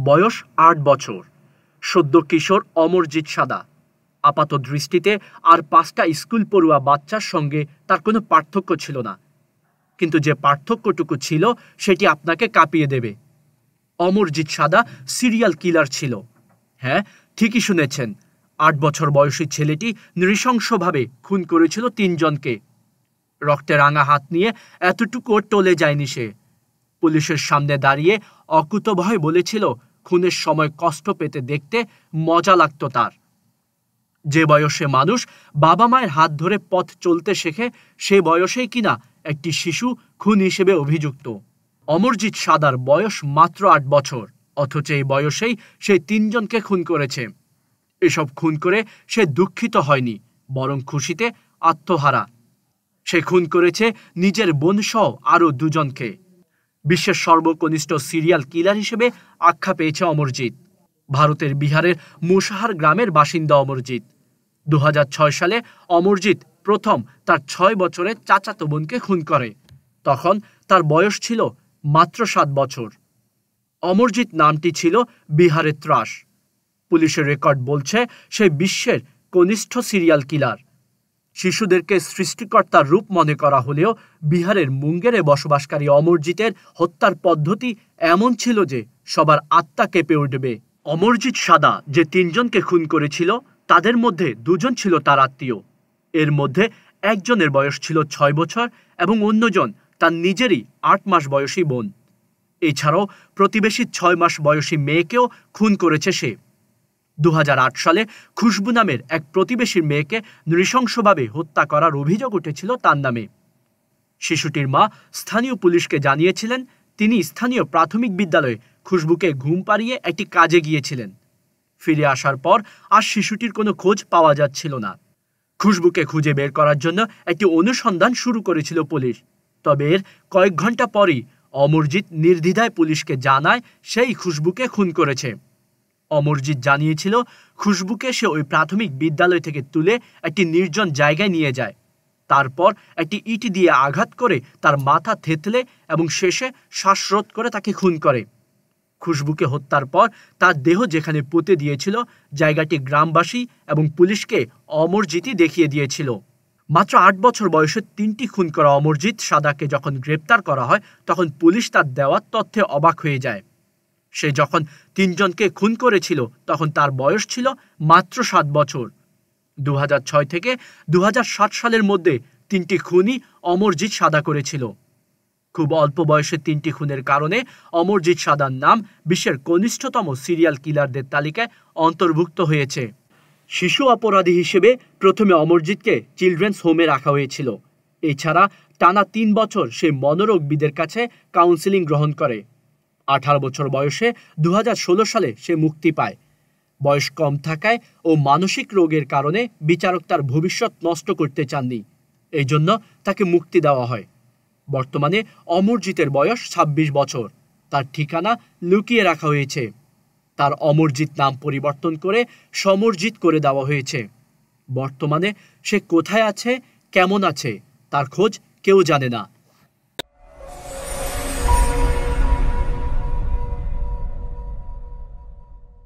বয়স ৮ বছর, সদ্য কিশোর অমরজিৎ সাদা। আপাত দৃষ্টিতে আর ৫টা স্কুল পড়ুয়া বাচ্চার সঙ্গে তার কোনো পার্থক্য ছিল না, কিন্তু যে পার্থক্যটুকু ছিল সেটি আপনাকে কাঁপিয়ে দেবে। অমরজিৎ সাদা সিরিয়াল কিলার ছিল। হ্যাঁ, ঠিকই শুনেছেন, ৮ বছর বয়সী ছেলেটি নৃশংসভাবে খুন করেছিল ৩ জনকে। রক্তে রাঙা হাত নিয়ে এতটুকুও টলে যায়নি সে। পুলিশের সামনে দাঁড়িয়ে অকুতোভয় বলেছিল খুনের সময় কষ্ট পেতে দেখতে মজা লাগতো তার। যে বয়সে মানুষ বাবা মায়ের হাত ধরে পথ চলতে শেখে, সে বয়সেই কিনা একটি শিশু খুন হিসেবে অভিযুক্ত। অমরজিৎ সাদার বয়স মাত্র ৮ বছর, অথচ এই বয়সেই সে ৩ জনকে খুন করেছে। এসব খুন করে সে দুঃখিত হয়নি, বরং খুশিতে আত্মহারা। সে খুন করেছে নিজের বোনসহ আরও ২ জনকে। বিশ্বের সর্বকনিষ্ঠ সিরিয়াল কিলার হিসেবে আখ্যা পেয়েছে অমরজিৎ। ভারতের বিহারের মুশাহার গ্রামের বাসিন্দা অমরজিৎ। ২০০৬ সালে অমরজিৎ প্রথম তার ৬ বছরের চাচাতো বোনকে খুন করে। তখন তার বয়স ছিল মাত্র ৭ বছর। অমরজিৎ নামটি ছিল বিহারের ত্রাস। পুলিশের রেকর্ড বলছে সে বিশ্বের কনিষ্ঠ সিরিয়াল কিলার। শিশুদেরকে সৃষ্টিকর্তার রূপ মনে করা হলেও বিহারের মুঙ্গেরে বসবাসকারী অমরজিতের হত্যার পদ্ধতি এমন ছিল যে সবার আত্মা কেঁপে উঠবে। অমরজিৎ সাদা যে ৩ জনকে খুন করেছিল তাদের মধ্যে ২ জন ছিল তার আত্মীয়। এর মধ্যে একজনের বয়স ছিল ৬ বছর এবং অন্যজন তার নিজেরই ৮ মাস বয়সী বোন। এছাড়াও প্রতিবেশী ৬ মাস বয়সী মেয়েকেও খুন করেছে সে। ২০০৮ সালে খুশবু নামের এক প্রতিবেশীর মেয়েকে নৃশংসভাবে হত্যা করার অভিযোগ উঠেছিল তার নামে। শিশুটির মা স্থানীয় পুলিশকে জানিয়েছিলেন তিনি স্থানীয় প্রাথমিক বিদ্যালয়ে খুশবুকে ঘুম পাড়িয়ে একটি কাজে গিয়েছিলেন। ফিরে আসার পর আর শিশুটির কোনো খোঁজ পাওয়া যাচ্ছিল না। খুশবুকে খুঁজে বের করার জন্য একটি অনুসন্ধান শুরু করেছিল পুলিশ। তবে এর কয়েক ঘন্টা পরই অমরজিৎ নির্দ্বিধায় পুলিশকে জানায় সেই খুশবুকে খুন করেছে। অমরজিৎ জানিয়েছিল খুশবুকে সে ওই প্রাথমিক বিদ্যালয় থেকে তুলে একটি নির্জন জায়গায় নিয়ে যায়। তারপর একটি ইট দিয়ে আঘাত করে তার মাথা থেতলে এবং শেষে শ্বাসরোধ করে তাকে খুন করে। খুশবুকে হত্যার পর তার দেহ যেখানে পুঁতে দিয়েছিল জায়গাটি গ্রামবাসী এবং পুলিশকে অমরজিৎই দেখিয়ে দিয়েছিল। মাত্র ৮ বছর বয়সে ৩টি খুন করা অমরজিৎ সাদাকে যখন গ্রেপ্তার করা হয় তখন পুলিশ তার দেওয়া তথ্যে অবাক হয়ে যায়। সে যখন ৩ জনকে খুন করেছিল তখন তার বয়স ছিল মাত্র ৭ বছর। ২০০৬ থেকে ২০০৭ সালের মধ্যে ৩টি খুনই অমরজিৎ সাদা করেছিল। খুব অল্প বয়সে ৩টি খুনের কারণে অমরজিৎ সাদার নাম বিশ্বের কনিষ্ঠতম সিরিয়াল কিলারদের তালিকায় অন্তর্ভুক্ত হয়েছে। শিশু অপরাধী হিসেবে প্রথমে অমরজিৎকে চিলড্রেন্স হোমে রাখা হয়েছিল। এছাড়া টানা ৩ বছর সে মনোরোগবিদের কাছে কাউন্সেলিং গ্রহণ করে। ১৮ বছর বয়সে ২০১৬ সালে সে মুক্তি পায়। বয়স কম থাকায় ও মানসিক রোগের কারণে বিচারক তার ভবিষ্যৎ নষ্ট করতে চাননি, এই জন্য তাকে মুক্তি দেওয়া হয়। বর্তমানে অমরজিতের বয়স ২৬ বছর। তার ঠিকানা লুকিয়ে রাখা হয়েছে। তার অমরজিৎ নাম পরিবর্তন করে সমরজিৎ করে দেওয়া হয়েছে। বর্তমানে সে কোথায় আছে, কেমন আছে, তার খোঁজ কেউ জানে না।